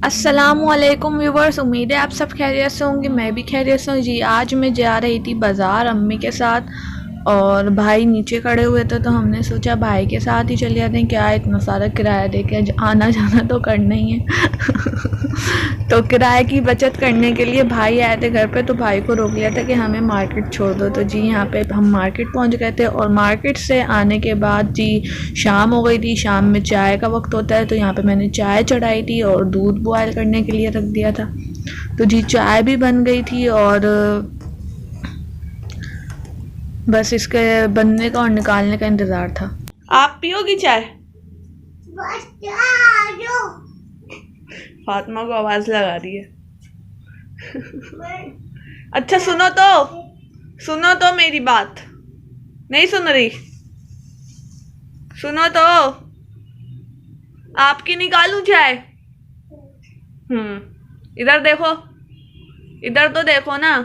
अस्सलामुअलैकुम व्यूवर्स, उम्मीद है आप सब खैरियत से होंगे। मैं भी खैरियत से हूँ जी। आज मैं जा रही थी बाज़ार अम्मी के साथ और भाई नीचे खड़े हुए थे तो हमने सोचा भाई के साथ ही चले जाते हैं। क्या इतना सारा किराया दे के आना जाना तो करना ही है। तो किराए की बचत करने के लिए भाई आए थे घर पे, तो भाई को रोक लिया था कि हमें मार्केट छोड़ दो। तो जी यहाँ पे हम मार्केट पहुँच गए थे और मार्केट से आने के बाद जी शाम हो गई थी। शाम में चाय का वक्त होता है तो यहाँ पे मैंने चाय चढ़ाई थी और दूध बॉयल करने के लिए रख दिया था। तो जी चाय भी बन गई थी और बस इसके बनने का और निकालने का इंतज़ार था। आप पियोगी चाय? फातिमा को आवाज़ लगा रही है। अच्छा सुनो तो मेरी बात नहीं सुन रही। सुनो तो, आपकी निकालूं चाय? इधर देखो, इधर तो देखो ना।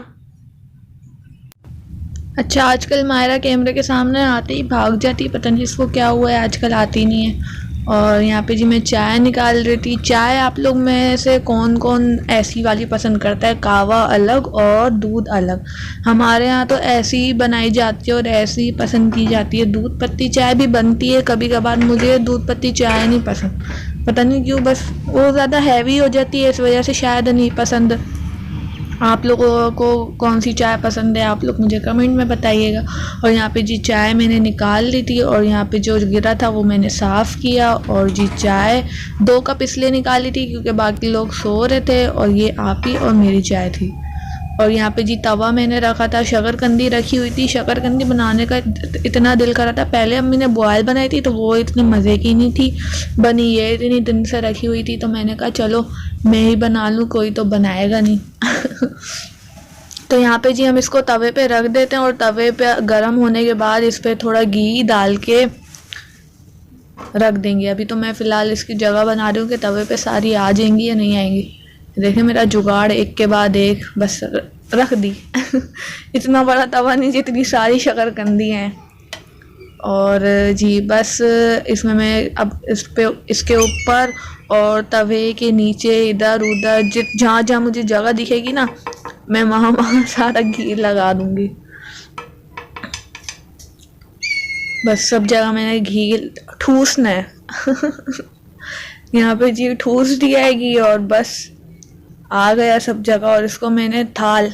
अच्छा, आजकल मायरा कैमरे के सामने आते ही भाग जाती, पता नहीं इसको क्या हुआ है, आजकल आती नहीं है। और यहाँ पे जी मैं चाय निकाल रही थी। चाय आप लोग में से कौन कौन ऐसी वाली पसंद करता है? कावा अलग और दूध अलग। हमारे यहाँ तो ऐसी ही बनाई जाती है और ऐसी ही पसंद की जाती है। दूध पत्ती चाय भी बनती है कभी कभार, मुझे दूध पत्ती चाय नहीं पसंद, पता नहीं क्यों, बस वो ज़्यादा हैवी हो जाती है, इस वजह से शायद नहीं पसंद। आप लोगों को कौन सी चाय पसंद है, आप लोग मुझे कमेंट में बताइएगा। और यहाँ पे जी चाय मैंने निकाल ली थी और यहाँ पे जो गिरा था वो मैंने साफ़ किया। और जी चाय 2 कप इसलिए निकाली थी क्योंकि बाकी लोग सो रहे थे और ये आप ही और मेरी चाय थी। और यहाँ पे जी तवा मैंने रखा था, शकरकंदी रखी हुई थी। शकरकंदी बनाने का इतना दिल कर रहा था। पहले अम्मी ने बॉयल बनाई थी तो वो इतने मज़े की नहीं थी बनी, ये इतनी दिन से रखी हुई थी तो मैंने कहा चलो मैं ही बना लूँ, कोई तो बनाएगा नहीं। तो यहाँ पे जी हम इसको तवे पे रख देते हैं और तवे पे गर्म होने के बाद इस पर थोड़ा घी डाल के रख देंगे। अभी तो मैं फ़िलहाल इसकी जगह बना रही हूँ कि तवे पे सारी आ जाएंगी या नहीं आएंगी। देखें मेरा जुगाड़ एक के बाद एक बस रख दी। इतना बड़ा तवा नहीं जितनी सारी शकरकंदी हैं। और जी बस इसमें मैं अब इसके ऊपर और तवे के नीचे इधर उधर जहाँ जहाँ मुझे जगह दिखेगी ना, मैं वहाँ सारा घी लगा दूंगी। बस सब जगह मैंने घी ठूसना है। यहाँ पे जी ठूस दिया है घी और बस आ गया सब जगह। और इसको मैंने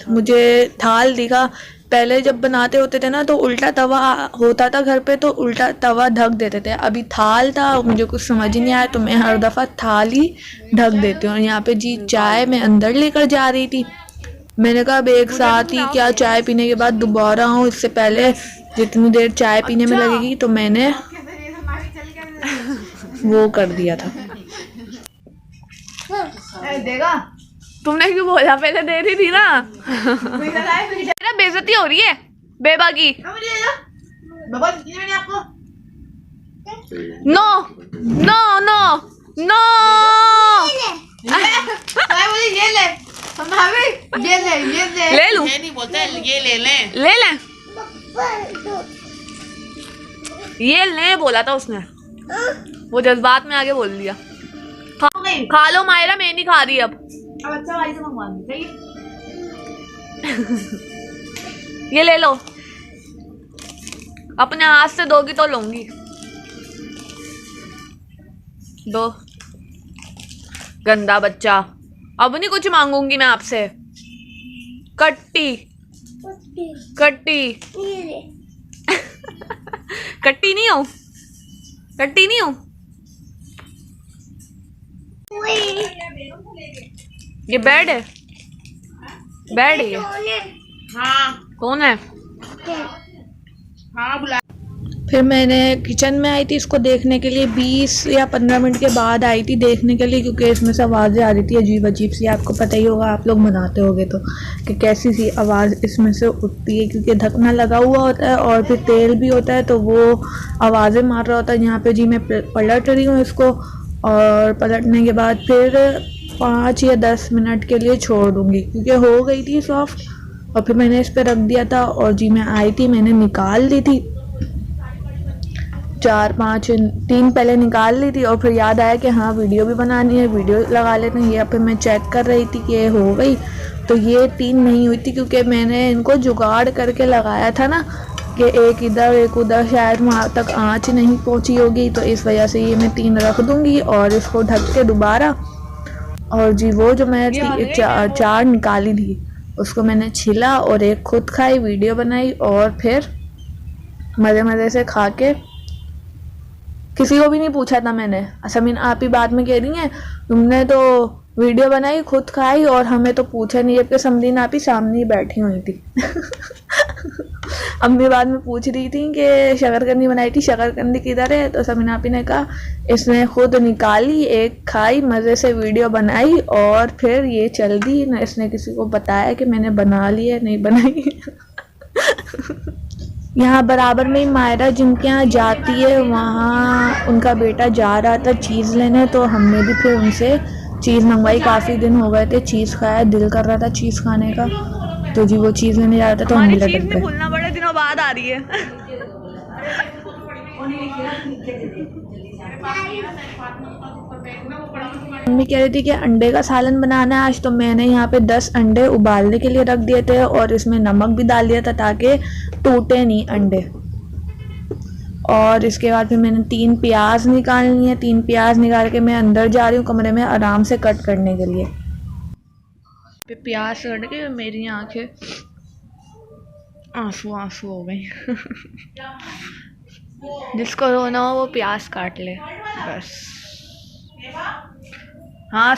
मुझे थाल दिखा। पहले जब बनाते होते थे ना तो उल्टा तवा होता था घर पे, तो उल्टा तवा ढक देते थे। अभी थाल था, मुझे कुछ समझ ही नहीं आया तो मैं हर दफ़ा थाल ही ढक देती हूँ। और यहाँ पे जी चाय मैं अंदर लेकर जा रही थी। मैंने कहा अब एक साथ ही क्या चाय पीने के बाद दोबारा आऊँ, इससे पहले जितनी देर चाय पीने में लगेगी, तो मैंने वो कर दिया था। देगा तुमने क्यों बोला? पहले दे रही थी ना। मेरा बेइज्जती हो रही है बेबा की। नो नो नो नो, ले लूं? ये नहीं बोलते, ये ले लें। ले लें? ये ले बोला था उसने, वो जज्बात में आगे बोल दिया। खा लो मायरा, मैं नहीं खा रही अब अच्छा भाई से मंगवा दी। ये ले लो, अपने हाथ से दोगी तो लूंगी। दो, गंदा बच्चा। अब नहीं कुछ मांगूंगी मैं आपसे। कट्टी कट्टी कट्टी नहीं हूँ, कट्टी नहीं हूँ। ये बेड है, बेड है ये। हाँ कौन है? हाँ बुला। फिर मैंने किचन में आई थी इसको देखने के लिए, 20 या 15 मिनट के बाद आई थी देखने के लिए, क्योंकि इसमें से आवाज़ें आ रही थी अजीब अजीब सी। आपको पता ही होगा, आप लोग बनाते होगे तो, कि कैसी सी आवाज़ इसमें से उठती है, क्योंकि ढकना लगा हुआ होता है और फिर तेल भी होता है तो वो आवाज़ें मार रहा होता है। यहाँ पे जी मैं पलट रही हूँ इसको और पलटने के बाद फिर 5 या 10 मिनट के लिए छोड़ दूँगी क्योंकि हो गई थी सॉफ्ट। और फिर मैंने इस पर रख दिया था और जी मैं आई थी, मैंने निकाल दी थी। 3 पहले निकाल ली थी और फिर याद आया कि हाँ वीडियो भी बनानी है, वीडियो लगा लेते हैं। ये फिर मैं चेक कर रही थी कि ये हो गई, तो ये 3 नहीं हुई थी क्योंकि मैंने इनको जुगाड़ करके लगाया था ना कि एक इधर एक उधर, शायद वहाँ तक आँच नहीं पहुँची होगी, तो इस वजह से ये मैं 3 रख दूँगी और इसको ढक के दोबारा। और जी वो जो मैं 4 निकाली थी उसको मैंने छिला और एक खुद खाई, वीडियो बनाई और फिर मज़े मज़े से खा के किसी को भी नहीं पूछा था मैंने। समीन आप ही बाद में कह रही हैं तुमने तो वीडियो बनाई खुद खाई और हमें तो पूछा नहीं, जबकि समदीन आप ही सामने ही बैठी हुई थी। अम्मी बाद में पूछ रही थी कि शकरकंदी बनाई थी, शकरकंदी किधर है, तो समीन आप ही ने कहा इसने खुद निकाली, एक खाई, मज़े से वीडियो बनाई और फिर ये चल दी ना, इसने किसी को बताया कि मैंने बना ली है नहीं बनाई। यहाँ बराबर में ही मायरा जिनके यहाँ जाती है, वहाँ उनका बेटा जा रहा था चीज़ लेने, तो हमने भी फिर उनसे चीज़ मंगवाई। काफ़ी दिन हो गए थे चीज़ खाया, दिल कर रहा था चीज़ खाने का, तो जी वो चीज़ लेने जा रहा था तो हम भी लटक गए। भूलना बड़े दिनों बाद आ रही है। मम्मी कह रही थी कि अंडे का सालन बनाना है आज, तो मैंने यहाँ पे 10 अंडे उबालने के लिए रख दिए थे और इसमें नमक भी डाल दिया था ताकि टूटे नहीं अंडे। और इसके बाद फिर मैंने 3 प्याज निकालनी है। 3 प्याज निकाल के मैं अंदर जा रही हूँ कमरे में आराम से कट करने के लिए। प्याज कट के मेरी आंखें आंसू आंसू हो गई। जिसको रोना हो वो प्याज काट ले बस। हाँ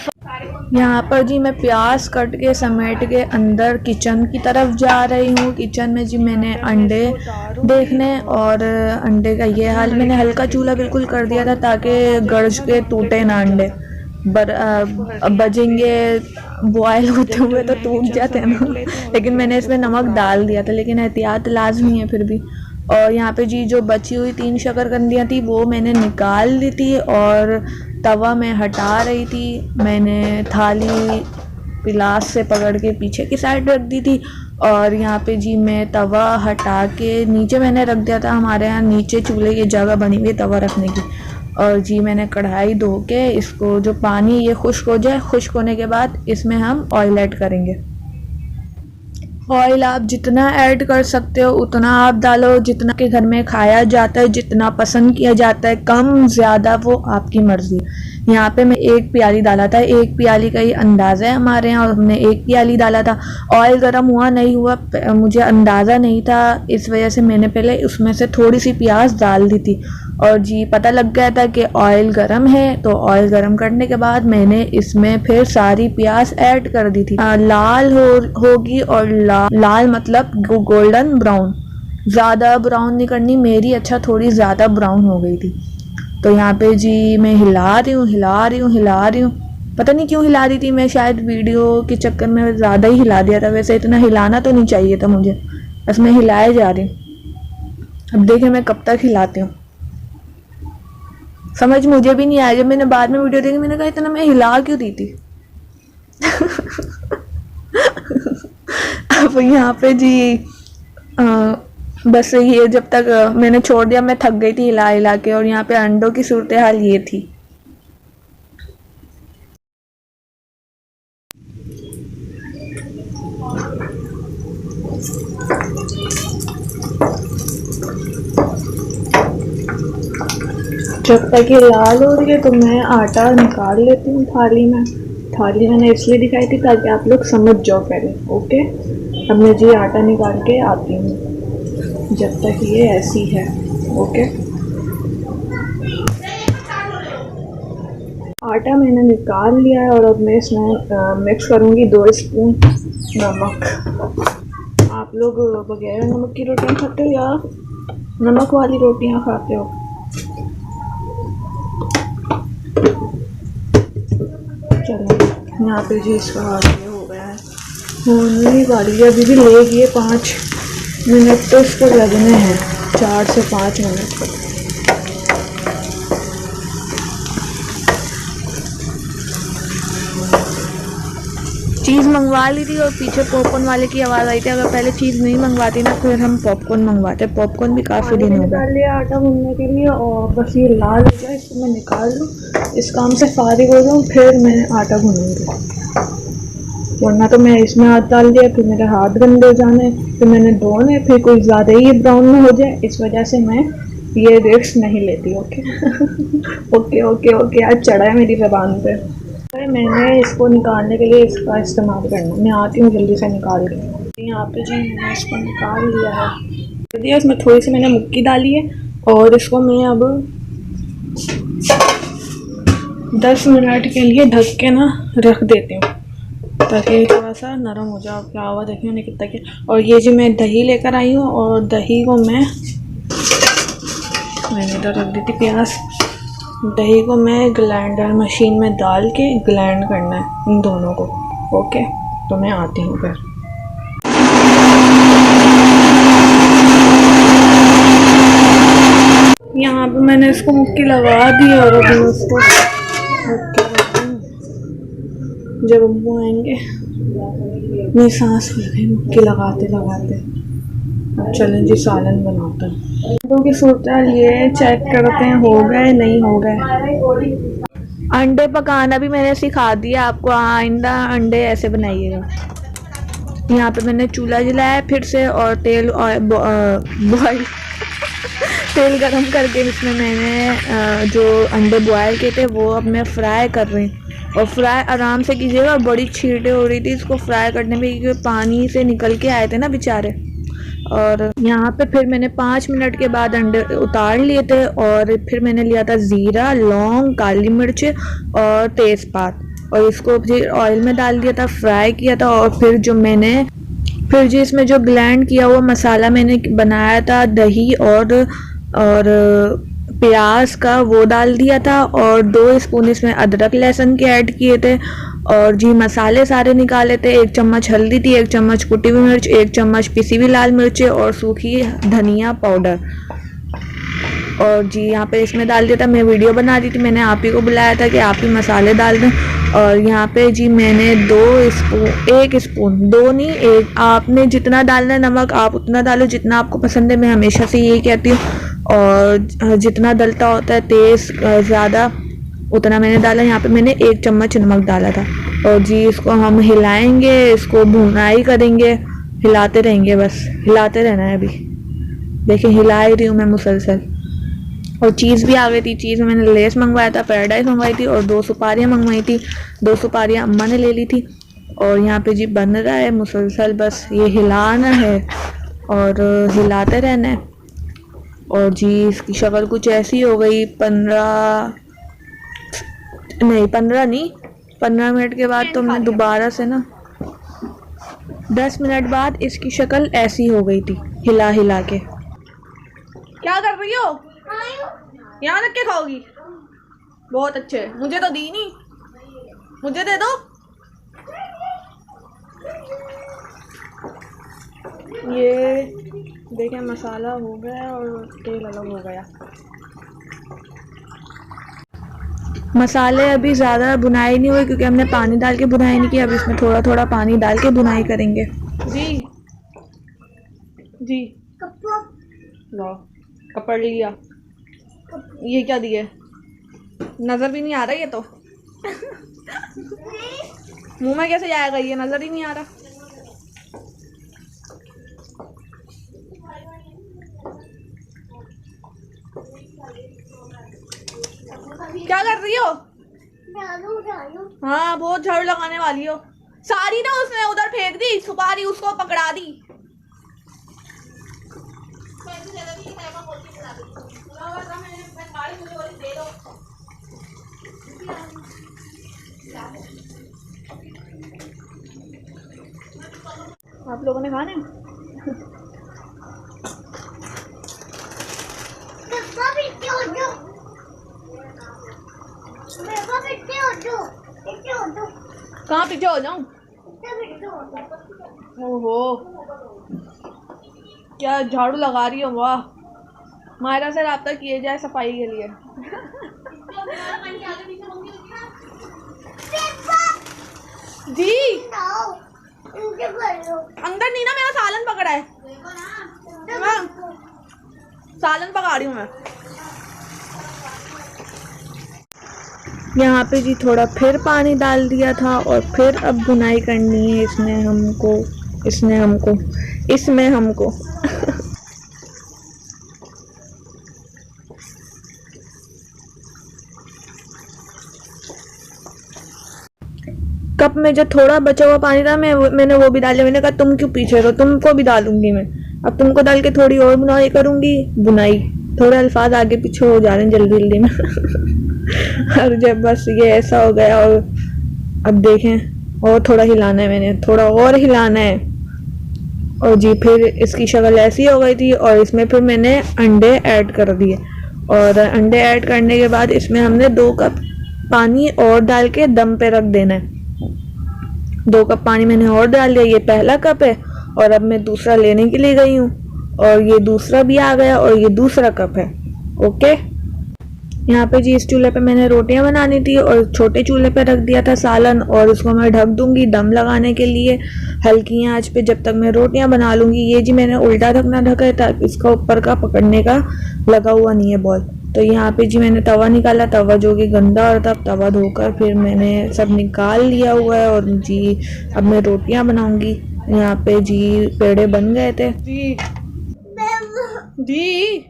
यहाँ पर जी मैं प्याज कट के समेट के अंदर किचन की तरफ जा रही हूँ। किचन में जी मैंने अंडे देखने, और अंडे का ये हाल, मैंने हल्का चूल्हा बिल्कुल कर दिया था ताकि गरज के टूटे ना अंडे। बजेंगे बॉयल होते हुए तो टूट जाते हैं ना, लेकिन मैंने इसमें नमक डाल दिया था, लेकिन एहतियात लाजमी है फिर भी। और यहाँ पे जी जो बची हुई 3 शकरकंदियाँ थी वो मैंने निकाल ली थी और तवा में हटा रही थी। मैंने थाली पिलास से पकड़ के पीछे की साइड रख दी थी और यहाँ पे जी मैं तवा हटा के नीचे मैंने रख दिया था। हमारे यहाँ नीचे चूल्हे की जगह बनी हुई तवा रखने की। और जी मैंने कढ़ाई धो के इसको, जो पानी ये खुश्क हो जाए, खुश्क होने के बाद इसमें हम ऑयल ऐड करेंगे। ऑयल आप जितना ऐड कर सकते हो उतना आप डालो, जितना के घर में खाया जाता है, जितना पसंद किया जाता है, कम ज़्यादा वो आपकी मर्ज़ी। यहाँ पे मैं 1 प्याली डाला था, 1 प्याली का ही अंदाज़ा है हमारे यहाँ, और हमने 1 प्याली डाला था। ऑयल गर्म हुआ नहीं हुआ मुझे अंदाज़ा नहीं था, इस वजह से मैंने पहले उसमें से थोड़ी सी प्याज डाल दी थी और जी पता लग गया था कि ऑयल गर्म है। तो ऑयल गर्म करने के बाद मैंने इसमें फिर सारी प्याज ऐड कर दी थी। लाल होगी और लाल मतलब गोल्डन ब्राउन, ज़्यादा ब्राउन नहीं करनी मेरी, अच्छा थोड़ी ज़्यादा ब्राउन हो गई थी। तो यहाँ पे जी मैं हिला रही हूँ। पता नहीं क्यों हिला रही थी मैं, शायद वीडियो के चक्कर में ज़्यादा ही हिला दिया था। वैसे इतना हिलाना तो नहीं चाहिए था मुझे, बस मैं हिलाए जा रही हूँ। अब देखें मैं कब तक हिलाती हूँ, समझ मुझे भी नहीं आया। जब मैंने बाद में वीडियो देखी मैंने कहा इतना मैं हिला क्यों दी थी। अब यहाँ पे जी बस ये जब तक मैंने छोड़ दिया, मैं थक गई थी हिला हिला के। और यहाँ पे अंडों की सूरत हाल ये थी। जब तक ये लाल हो रही है तो मैं आटा निकाल लेती हूँ थाली में। थाली मैंने इसलिए दिखाई थी ताकि आप लोग समझ जाओ पहले। ओके, अब मैं जी आटा निकाल के आती हूँ जब तक ये ऐसी है। ओके, आटा मैंने निकाल लिया है और अब मैं इसमें मिक्स करूँगी 2 स्पून नमक। आप लोग बगैर नमक की रोटियाँ खाते हो या नमक वाली रोटियाँ खाते हो? चलो यहाँ पे जी इसका ये हो गया है, होने वाली है। अभी भी लेगी 5 मिनट तो इसको लगने हैं, 4 से 5 मिनट। चीज़ मंगवा ली थी और पीछे पॉपकॉर्न वाले की आवाज़ आई थी। अगर पहले चीज़ नहीं मंगवाती ना फिर हम पॉपकॉर्न मंगवाते। पॉपकॉर्न भी काफ़ी दिन हो गए। निकाल लिया आटा गूंदने के लिए और बस ये लाल हो गया, इसको मैं निकाल लूँ, इस काम से फारिग हो जाऊँ, फिर मैं आटा गूंदूँगी। वरना तो मैं इसमें हाथ डाल दिया, फिर मेरे हाथ गंदे हो जाने, फिर मैंने धोने, फिर कोई ज़्यादा ही ब्राउन में हो जाए। इस वजह से मैं ये रिस्क नहीं लेती। ओके ओके ओके ओके, आज चढ़ा है मेरी ज़बान पे। मैंने इसको निकालने के लिए इसका इस्तेमाल करना, मैं आती हूँ जल्दी से निकाल के। यहाँ पे जी मैंने इसको निकाल लिया है, इसमें थोड़ी सी मैंने मुक्की डाली है और इसको मैं अब 10 मिनट के लिए ढक के ना रख देती हूँ ताकि थोड़ा सा नरम हो जाए। क्या हुआ देखिए मैंने कितना किया। और ये जी मैं दही लेकर आई हूँ और दही को मैंने इधर रख दी थी प्याज। दही को मैं ग्राइंडर मशीन में डाल के ग्राइंड करना है इन दोनों को। ओके, तो मैं आती हूँ फिर। यहाँ पे मैंने इसको मुक्की लगा दी और अभी उसको जब अम्मू आएंगे, मेरी सांस फूल गई मुक्की लगाते लगाते। अब चलें जी सालन बनाते हैं। क्योंकि सोचा ये चेक करते हैं हो गए नहीं हो गए। अंडे पकाना भी मैंने सिखा दिया आपको, आइंदा अंडे ऐसे बनाइएगा। यहाँ पे मैंने चूल्हा जलाया फिर से और तेल बॉयल तेल गरम करके इसमें मैंने जो अंडे बॉयल किए थे वो अब मैं फ्राई कर रही हूँ। और फ्राई आराम से कीजिएगा, बड़ी छींटे हो रही थी इसको फ्राई करने में क्योंकि पानी से निकल के आए थे ना बेचारे। और यहाँ पे फिर मैंने 5 मिनट के बाद अंडे उतार लिए थे और फिर मैंने लिया था ज़ीरा, लौंग, काली मिर्च और तेज़पात और इसको फिर ऑयल में डाल दिया था, फ्राई किया था। और फिर जो इसमें जो ब्लेंड किया हुआ मसाला मैंने बनाया था दही और प्याज का वो डाल दिया था और 2 स्पून इसमें अदरक लहसुन के ऐड किए थे। और जी मसाले सारे निकाले थे। 1 चम्मच हल्दी थी, 1 चम्मच कुटी हुई मिर्च, 1 चम्मच पिसी हुई लाल मिर्चें और सूखी धनिया पाउडर। और जी यहाँ पे इसमें डाल दिया था। मैं वीडियो बना दी थी, मैंने आप ही को बुलाया था कि आप ही मसाले डाल दें। और यहाँ पे जी मैंने 1 स्पून 2 नहीं 1, आपने जितना डालना है नमक आप उतना डालो जितना आपको पसंद है। मैं हमेशा से यही कहती हूँ। और जितना डलता होता है तेज़ ज़्यादा उतना मैंने डाला। यहाँ पे मैंने 1 चम्मच नमक डाला था। और जी इसको हम हिलाएंगे, इसको भुनाई करेंगे, हिलाते रहेंगे, बस हिलाते रहना है। अभी देखिए हिला ही रही हूँ मैं मुसलसल। और चीज़ भी आ गई थी। चीज़ मैंने लेस मंगवाया था, पैराडाइज मंगवाई थी और 2 सुपारियाँ मंगवाई थी। 2 सुपारियाँ अम्मा ने ले ली थी। और यहाँ पे जी बन रहा है मुसलसल, बस ये हिलाना है और हिलाते रहना है। और जी इसकी शक्ल कुछ ऐसी हो गई। 15 मिनट के बाद तो मैं दोबारा से ना 10 मिनट बाद इसकी शक्ल ऐसी हो गई थी हिला हिला के। क्या कर रही हो? यहाँ रख के खाओगी? बहुत अच्छे, मुझे तो दी नहीं, मुझे दे दो। ये देखें मसाला हो गया और तेल अलग हो गया। मसाले अभी ज़्यादा भुनाई नहीं हुई क्योंकि हमने पानी डाल के भुनाई नहीं की। अब इसमें थोड़ा थोड़ा पानी डाल के भुनाई करेंगे। जी जी लो कपड़ लिया। ये क्या दिए? नज़र भी नहीं आ रहा ये तो मुंह में कैसे जाएगा? ये नज़र ही नहीं आ रहा। क्या कर रही हो? हाँ बहुत झाड़ू लगाने वाली हो। सारी ना उसने उधर फेंक दी सुपारी, उसको पकड़ा दी। आप लोगों ने खाने? कहाँ पीछे हो जाऊं? ओहो क्या झाड़ू लगा रही हो? वाह, मायरा से राब्ता किए जाए सफाई के लिए। जी अंदर नहीं ना, मेरा सालन पकड़ा है, मैं सालन पका रही हूँ मैं। यहाँ पे जी थोड़ा फिर पानी डाल दिया था और फिर अब बुनाई करनी है इसमें हमको कप में जो थोड़ा बचा हुआ पानी था मैंने वो भी डाला। मैंने कहा तुम क्यों पीछे रहो, तुमको भी डालूंगी मैं। अब तुमको डाल के थोड़ी और बुनाई करूंगी। थोड़े अल्फाज आगे पीछे हो जा रहे हैं जल्दी जल्दी में और जब बस ये ऐसा हो गया और अब देखें और थोड़ा हिलाना है, मैंने थोड़ा और हिलाना है और जी फिर इसकी शक्ल ऐसी हो गई थी। और इसमें फिर मैंने अंडे ऐड कर दिए और अंडे ऐड करने के बाद इसमें हमने 2 कप पानी और डाल के दम पे रख देना है। 2 कप पानी मैंने और डाल दिया, ये पहला कप है और अब मैं दूसरा लेने के लिए गई हूँ और ये दूसरा भी आ गया और ये दूसरा कप है। ओके, यहाँ पे जी इस चूल्हे पे मैंने रोटियां बनानी थी और छोटे चूल्हे पे रख दिया था सालन और उसको मैं ढक दूंगी दम लगाने के लिए हल्की आंच पे जब तक मैं रोटियां बना लूंगी। ये जी मैंने उल्टा ढकना ढका है ताकि इसका ऊपर का पकड़ने का लगा हुआ नहीं है बॉल। तो यहाँ पे जी मैंने तवा निकाला, तवा जो कि गंदा और था, तवा धोकर फिर मैंने सब निकाल लिया हुआ है और जी अब मैं रोटियां बनाऊंगी। यहाँ पे जी पेड़े बन गए थे जी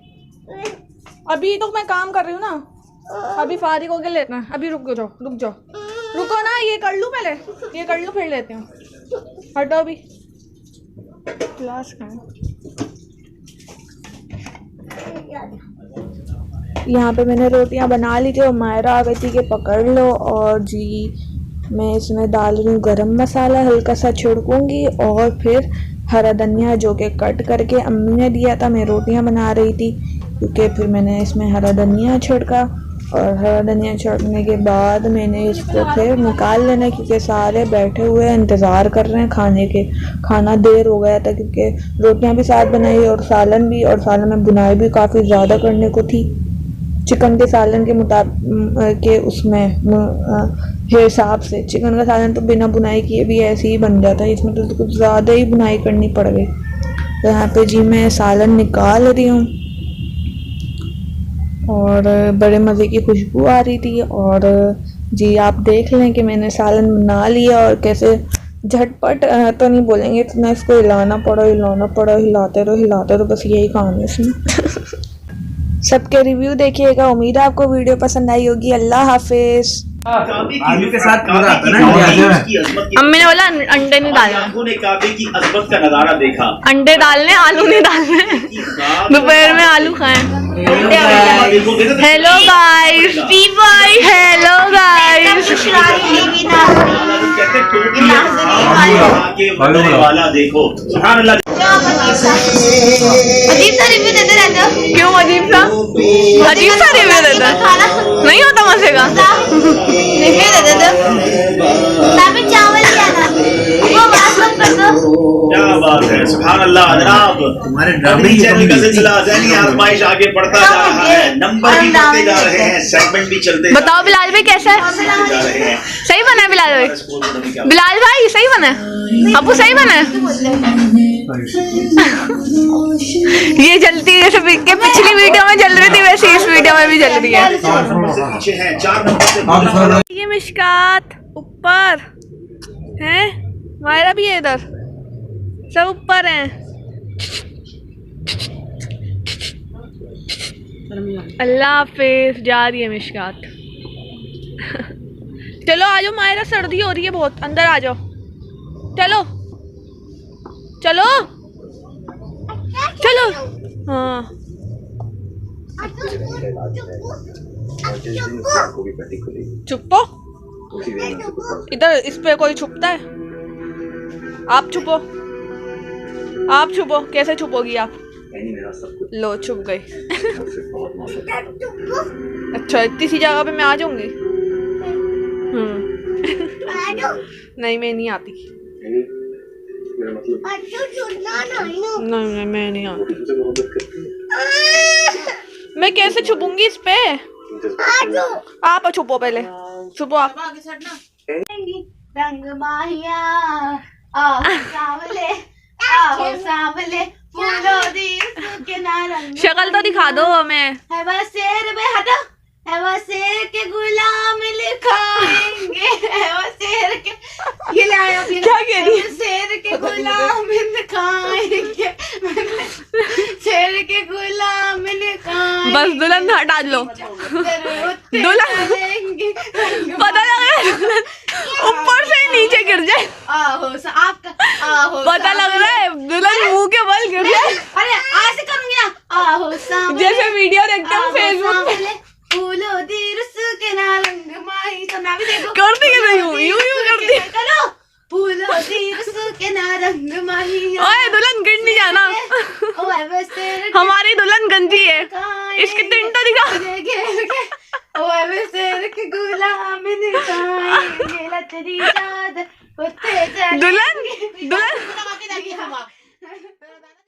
अभी तो मैं काम कर रही हूँ ना, अभी फारिग होके लेते हैं। अभी रुक जाओ ना, ये कर लूँ पहले, ये कर लूँ फिर लेते हैं। हटो अभी क्लास का। यहाँ पे मैंने रोटियां बना ली थी और मायरा आ गई थी कि पकड़ लो और जी मैं इसमें डाल रही हूँ गरम मसाला, हल्का सा छिड़कूंगी और फिर हरा धनिया जो कि कट करके अम्मी ने दिया था, मैं रोटियां बना रही थी क्योंकि फिर मैंने इसमें हरा धनिया छिड़का और हरा धनिया छिड़कने के बाद मैंने इसको फिर निकाल लेना क्योंकि सारे बैठे हुए इंतज़ार कर रहे हैं खाने के। खाना देर हो गया था क्योंकि रोटियां भी साथ बनाई और सालन भी, और सालन में बुनाई भी काफ़ी ज़्यादा करने को थी। चिकन के सालन के मुताबिक के उसमें हिसाब से चिकन का सालन तो बिना बुनाई किए भी ऐसे ही बन जाता है, इसमें तो कुछ ज़्यादा ही बुनाई करनी पड़ गई। तो यहाँ पे जी मैं सालन निकाल रही हूँ और बड़े मज़े की खुशबू आ रही थी और जी आप देख लें कि मैंने सालन बना लिया और कैसे झटपट तो नहीं बोलेंगे इतना, इसको हिलाना पड़ा हिलाते रहो बस यही काम है इसमें। सबके रिव्यू देखिएगा, उम्मीद है आपको वीडियो पसंद आई होगी। अल्लाह हाफिज। आलू के साथ अम्मी ने बोला अंडे नहीं डालने, काबे की अजमत का नजारा देखा, अंडे डालने आलू नहीं डालने, दोपहर में आलू खाएं। हेलो गाइस, हेलो गाइस, वाला देखो सुभान अल्लाह। अजीब सा रिव्यू देते रहते हो। क्यों अजीब सा रिव्यू देता है? नहीं होता मजे का रिव्यू दे देते हो। चावल वो बात कर दो। क्या बात है, सुभान अल्लाह। जनाब तुम्हारे ड्रामे चैनल का सिलसिला ज़हनी आजमाइश आगे बढ़ता जा रहा है, नंबर भी बढ़ते जा रहे हैं, सेगमेंट भी चलते। बताओ बिलाल भाई कैसा है? सही बना है बिलाल भाई? बिलाल भाई सही बना है? अबू सही बना है? ये जलती है जैसे कि पिछली वीडियो में जल रही थी वैसे इस वीडियो में भी जल रही है। ये मिशकात ऊपर है, मायरा भी है इधर, सब ऊपर हैं। अल्लाह हाफिज। जा रही है मिशकात। चलो आ जाओ मायरा, सर्दी हो रही है बहुत, अंदर आ जाओ। चलो चलो चलो। हाँ चुपो, इधर इस पे कोई छुपता है? आप छुपो, कैसे छुपोगी आप? लो छुप गई। अच्छा इतनी सी जगह पे मैं आ जाऊंगी? नहीं मैं नहीं आती। नहीं मैं नहीं आती। मैं कैसे छुपूंगी इस पे? आप छुपो, पहले छुपो आप। रंग माहिया आहो सांवले आहो सांवले फूलों दी के नारंग शक्ल तो दिखा दो हमें। है वह शेर में हटो है वह शेर के गुलाम लिखाएंगे है वह शेर के ये लाया फिर क्या कह रही है? शेर के गुलाम लिखाएंगे शेर के गुलाम लिखाएंगे बस दुल्हन हटा लो। दुल्हन पता लग रहा है दुल्हन ऊपर से ही नीचे गिर जाए। आहो आपका आहो पता लग रहा है दुल्हन मुंह के बल गिर जाए। अरे ऐसे करूंगी ना आहो सांवले जैसे वीडियो देखते हैं फेसबुक पे। फूलों दी रुस के नारंग माही सुना भी देखो करती कैसे यूं करती। चलो फूलों दी रुस के नारंग माही ओए दुल्हन गिर नहीं जाना। ओए वैसे हमारी दुल्हन गंजी है, इसकी तिंटा दिखा। ओए वैसे के गुलाम निकाएंगे लतरी चाँद होते दुल्हन